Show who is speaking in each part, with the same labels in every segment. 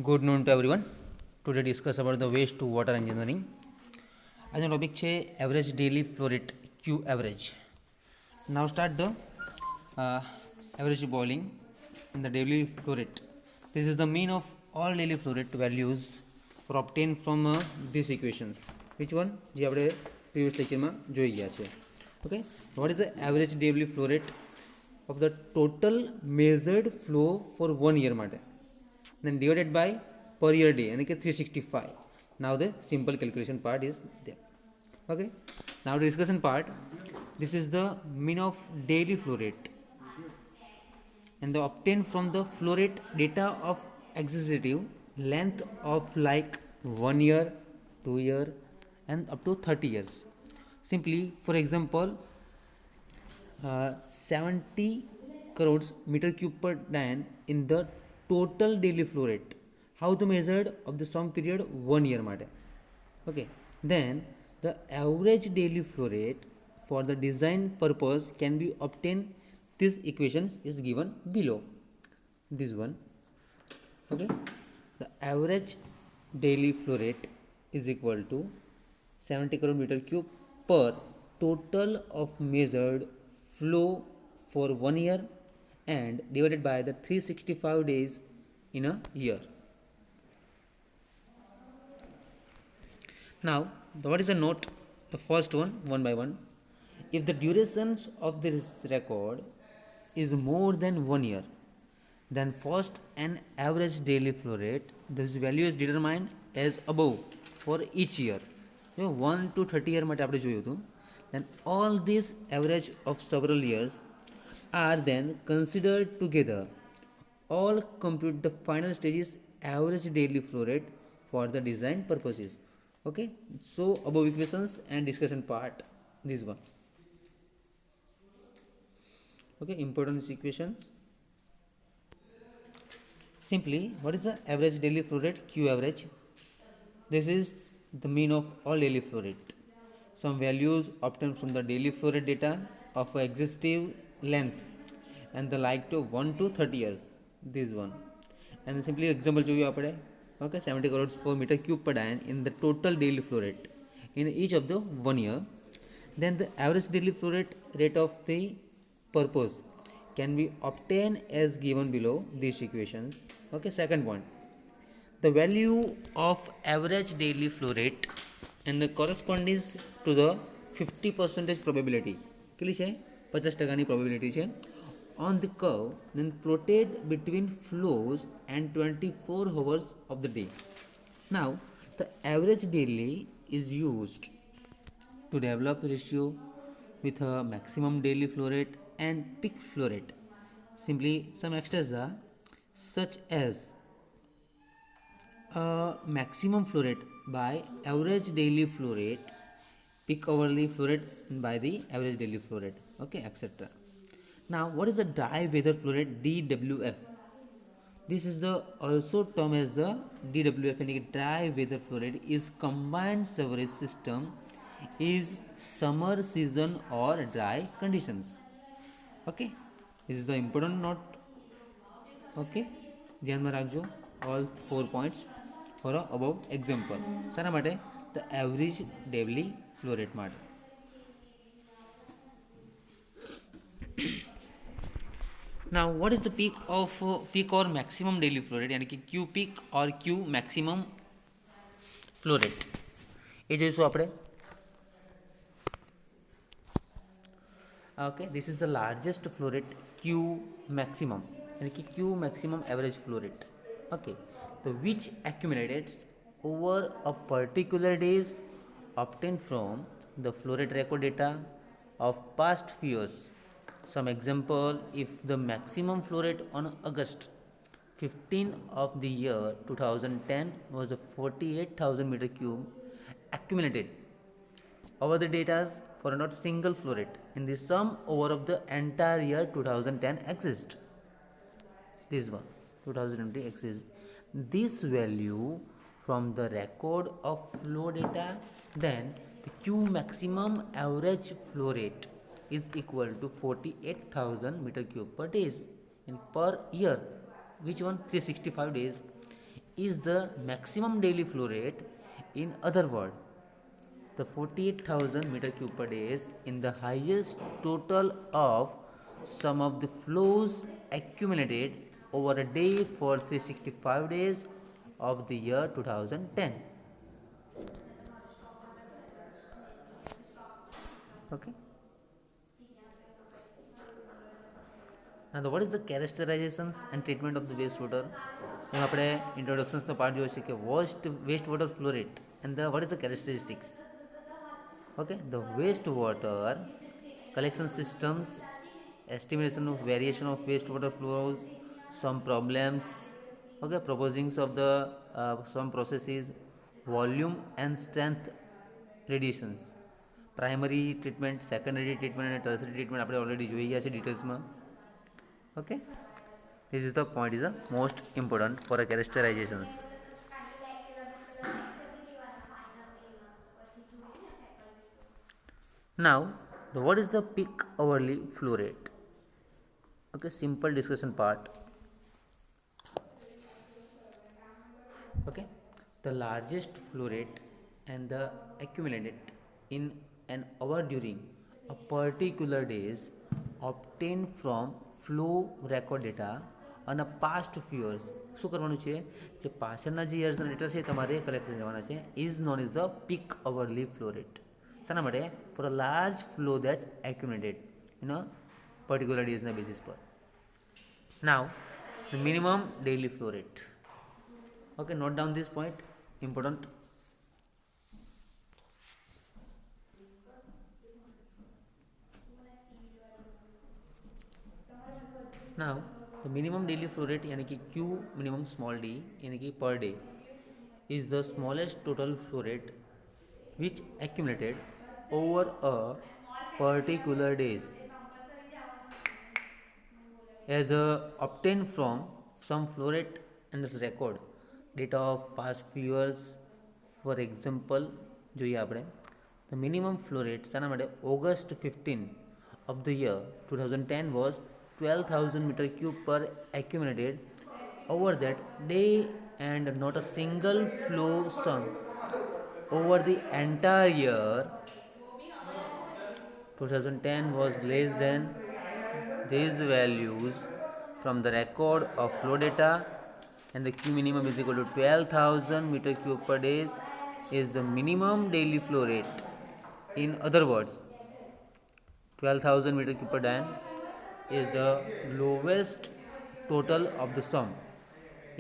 Speaker 1: Good noon to everyone. Today discuss about the waste to water engineering. આજનો topic છે average daily flow rate Q average. Now start the average boiling in the daily flow rate. This is the mean of all daily flow rate values for obtained from these equations. Which one? જે આપણે previous lectureમાં જોઈ ગયા છે. Okay. What is the average daily flow rate of the total measured flow for 1 year માટે? Then divided by per year day and 365. Now the simple calculation part is there. Okay, now the discussion part. This is the mean of daily flow rate and the obtained from the flow rate data of exhaustive length of like 1 year, 2 year and up to 30 years. Simply for example 70 crores meter cube per day in the total daily flow rate. How to measure of the some period 1 year માટે. Okay, then the average daily flow rate for the design purpose can be obtained. This equations is given below. This one. Okay, the average daily flow rate is equal to 70 crore meter cube per total of measured flow for 1 year and divided by the 365 days in a year. Now, what is the note? The first one by one. If the durations of this record is more than 1 year, then first an average daily flow rate, this value is determined as above for each year. 1 to 30 year માટે આપણે જોયું હતું. Then all these average of several years are then considered together. All compute the final stages average daily flow rate for the design purposes. Okay, so above equations and discussion part, this one. Okay, important equations. Simply, what is the average daily flow rate? Q average. This is the mean of all daily flow rate. Some values obtained from the daily flow rate data of existing length and the like to 1 to 30 years. This one. And simply example જોઈએ આપણે. Okay, 70 crores per meter cube per day in the total daily flow rate in each of the 1 year. Then the average daily flow rate of the purpose can be obtained as given below these equations. Okay, second point. The value of average daily flow rate and the corresponds to the 50% probability. કેટલી છે? 50% probability છે. On the curve then plotted between flows and 24 hours of the day. Now the average daily is used to develop ratio with a maximum daily flow rate and peak flow rate. Simply some extras are such as maximum flow rate by average daily flow rate, peak hourly flow rate by the average daily flow rate, okay, etc. Now what is the dry weather flow rate? DWF. This is the also termed as the DWF, and dry weather flow rate is combined sewerage system is summer season or dry conditions. Okay, this is the important note. Okay, ધ્યાનમાં રાખજો all 4 points for above example. શાના માટે? The average daily flow rate માટે. Now what is the peak or maximum daily flow rate? यानी कि Q peak or Q maximum flow rate એ જોઈશું આપણે. Okay, this is the largest flow rate Q maximum यानी कि Q maximum average flow rate. Okay, so which accumulates over a particular days obtained from the flow rate record data of past few years. Some example, if the maximum flow rate on August 15 of the year 2010 was a 48,000 meter cube accumulated over the data for not single flow rate in the sum over of the entire year 2010 exists. This one 2020 exists. This value from the record of flow data, then the Q maximum average flow rate is equal to 48,000 meter cube per days and per year. Which one? 365 days is the maximum daily flow rate. In other words, the 48,000 meter cube per day is in the highest total of sum of the flows accumulated over a day for 365 days of the year 2010. Okay. And what is the characterizations and treatment of the wastewater? આપણે ઇન્ટ્રોડક્શન્સનો part જોયો છે કે waste water flow rate and the what is the characteristics. Okay, the wastewater collection systems, estimation of variation of wastewater flows, some problems, okay, proposings of the some processes, volume and strength radiations, primary treatment, secondary treatment and tertiary treatment આપણે already જોઈ ગયા છે ડિટેલ્સમાં. Okay, this is the point is the most important for a characterizations. Now, what is the peak hourly flow rate? Okay, simple discussion part. Okay, the largest flow rate and the accumulated in an hour during a particular days obtained from flow record data અને past few years. શું કરવાનું છે, જે પાછળના જે યર્સના data છે તમારે collect કરવાના છે. Is known is the peak hourly flow rate. શાના માટે? For a large flow that accumulated in a particular ડેઝના બેસિસ પર. Now the minimum daily flow rate. Okay, note down this point, important. Now, the minimum daily flow rate यानी कि Q minimum small d यानी कि per day is the smallest total flow rate which accumulated over a particular days as obtained from some flow rate and record data of past few years. For example, જોઈએ આપણે the minimum flow rate શાના માટે? August 15 of the year 2010 was 12,000 meter cube per accumulated over that day, and not a single flow sum over the entire year 2010 was less than these values from the record of flow data, and the Q minimum is equal to 12,000 meter cube per day is the minimum daily flow rate. In other words, 12,000 meter cube per day is the lowest total of the sum.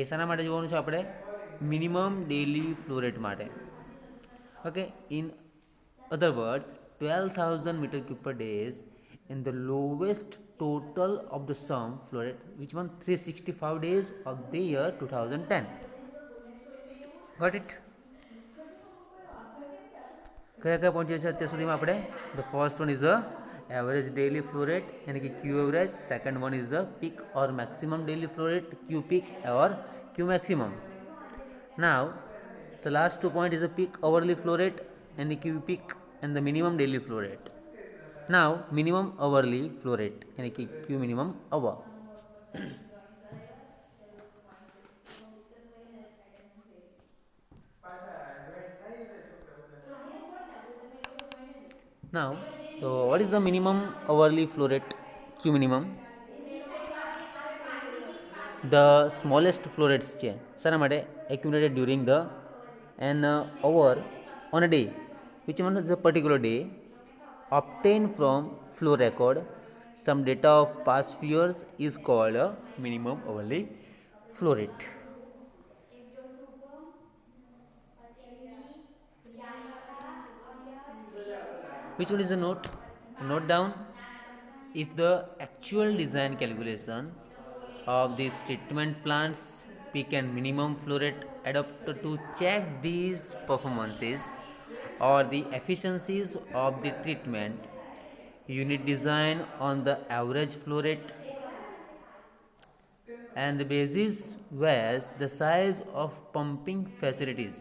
Speaker 1: એ શાના માટે જોવાનું છે આપણે? Minimum daily flow rate માટે. Okay, in other words 12,000 meter cube per day is in the lowest total of the sum flow rate which one 365 days of the year 2010. Got it? કયા કયા પહોંચ્યા છે અત્યાર સુધીમાં આપણે? The first one is the average daily flow rate यानी कि Q average. Second one is the peak और maximum daily flow rate Q peak और Q maximum. Now the last 2 point is the peak hourly flow rate and the Q peak and the minimum daily flow rate. Now minimum hourly flow rate यानी कि Q minimum hour. Now, so what is the minimum hourly flow rate? Q minimum. The smallest flow rates છે શાના માટે? Accumulated during the an hour on a day, which one is the particular day, obtained from flow record. Some data of past few years is called a minimum hourly flow rate. Which one is the note? Note down. If the actual design calculation of the treatment plant's peak and minimum flow rate adapted to check these performances or the efficiencies of the treatment unit design on the average flow rate, and the basis was the size of pumping facilities,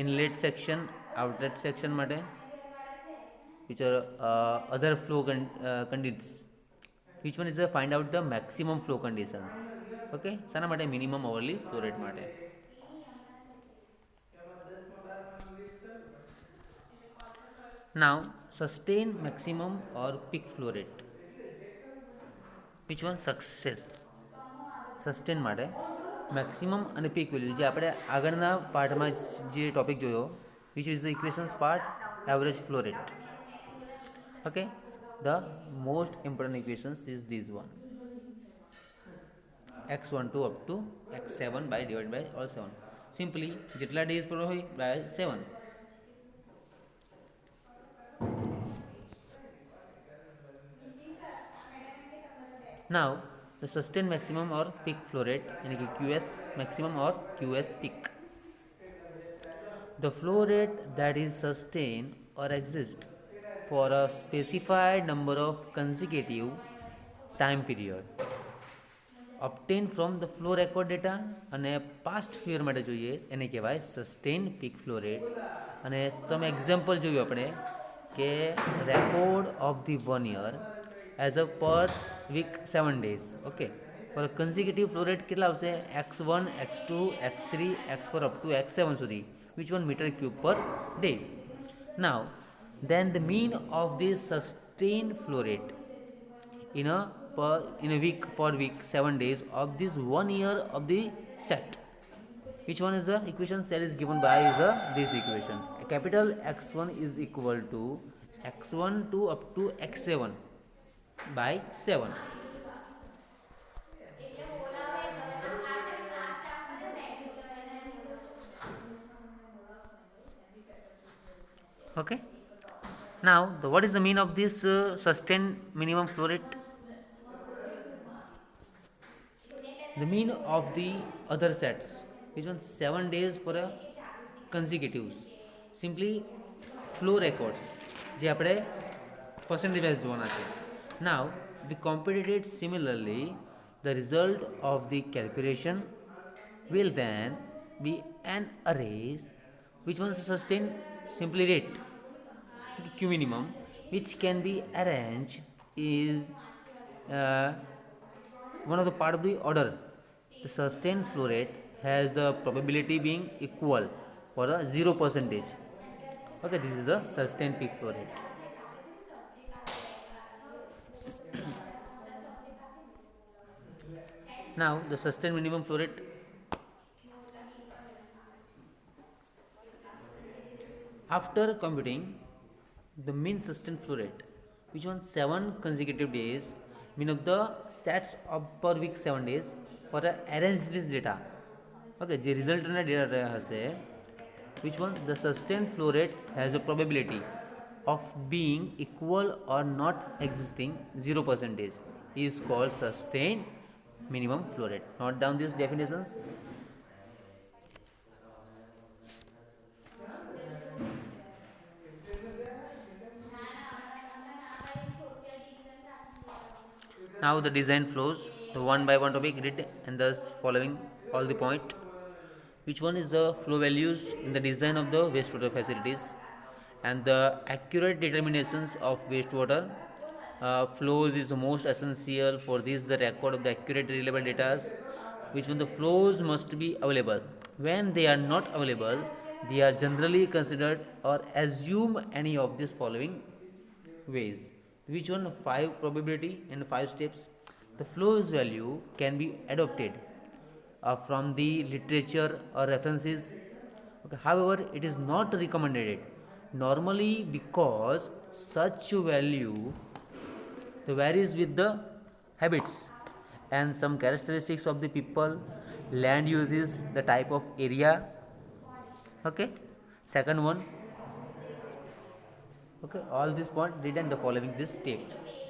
Speaker 1: inlet section, outlet section માટે, which are other flow conditions. Which one is the find out the maximum flow conditions? Okay, શાના માટે? Minimum અવરલી flow rate માટે. Now, sustain maximum or peak flow rate. Which one success? Sustain માટે maximum અને peak value જે આપણે આગળના પાર્ટમાં જે ટોપિક જોયો which is the equations part average flow rate. Okay, the most important equations is these one x12 up to x7 by divide by all 7. Simply જેટલા days પર હોય by 7. Now, the sustained maximum or peak flow rate यानी कि QS maximum or QS peak. The flow rate that is sustained or exists for a specified number of consecutive time period obtained from the flow record data અને past fear માટે જોઈએ એને કહેવાય sustained peak flow rate. અને some example જોયું આપણે કે record of the 1 year as a per week 7 days. Okay, for consecutive flow rate કેટલા આવશે? x1, x2, x3, x4 up to x7 સુધી. Which one? મીટર ક્યુબ પર days. Now then the mean of this sustained flow rate in a week per week 7 days of this 1 year of the set. Which one is the equation? Cell is given by this equation. A capital X1 is equal to x1 to up to x7 by 7. Okay. Now, what is the mean of this sustained minimum flow rate? The mean of the other sets, which one? 7 days for a consecutive. Simply flow records જે આપણે percentage wise જોવાના છે. Now, we computed it similarly. The result of the calculation will then be an array which one is sustained. Simply rate Q minimum, which can be arranged is one of the part of the order. The sustained flow rate has the probability being equal for the 0%. Okay, this is the sustained peak flow rate. Now, the sustained minimum flow rate. After computing the mean sustained flow rate, which one? 7 consecutive days, mean of the sets of per week 7 days for the arranged this data. Okay, the resultant data હશે. Which one? The sustained flow rate has a probability of being equal or not existing 0% is called sustained minimum flow rate. Note down these definitions. Now the design flows, the one by one topic grid and thus following all the point. Which one is the flow values in the design of the wastewater facilities and the accurate determinations of wastewater flows is the most essential. For this, the record of the accurate reliable data. Which one? The flows must be available. When they are not available, they are generally considered or assume any of these following ways. Which one? 5 probability and 5 steps. The flows value can be adopted from the literature or references. Okay. However, it is not recommended normally because such value varies with the habits and some characteristics of the people, land uses, the type of area. Okay. Second one. Okay, all this point read and the following this step.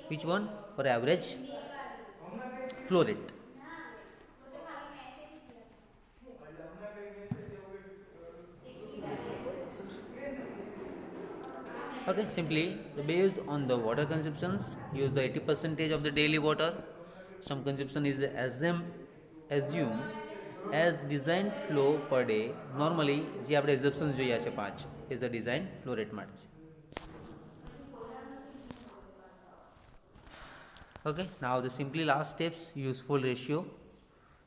Speaker 1: Which one? For average flow rate. Okay, simply based on the water consumptions, use the 80% of the daily water. Some consumption is assumed as design flow per day. Normally, જે આપણે assumptions જોઈએ છે 5 is the design flow rate માટે છે. Okay, now the simply last steps, useful ratio.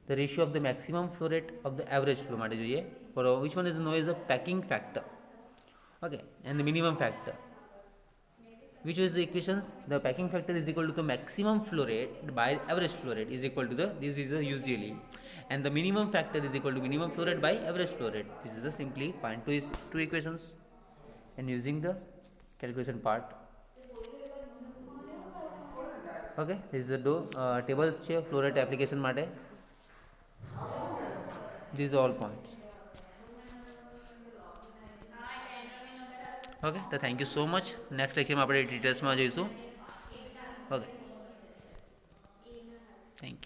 Speaker 1: The ratio of the maximum flow rate of the average flow માટે જોઈએ. For which one is known as the packing factor. Okay, and the minimum factor. which was the equations? The packing factor is equal to the maximum flow rate by average flow rate is equal to the, this is a usually, and the minimum factor is equal to minimum flow rate by average flow rate. This is the simply find two equations and using the calculation part. Okay, this is the tables છે flow rate application માટે. These are all points. Okay, તો thank you so much. Next લેક્ચરમાં આપણે ડિટેલ્સમાં જોઈશું. Okay, thank you.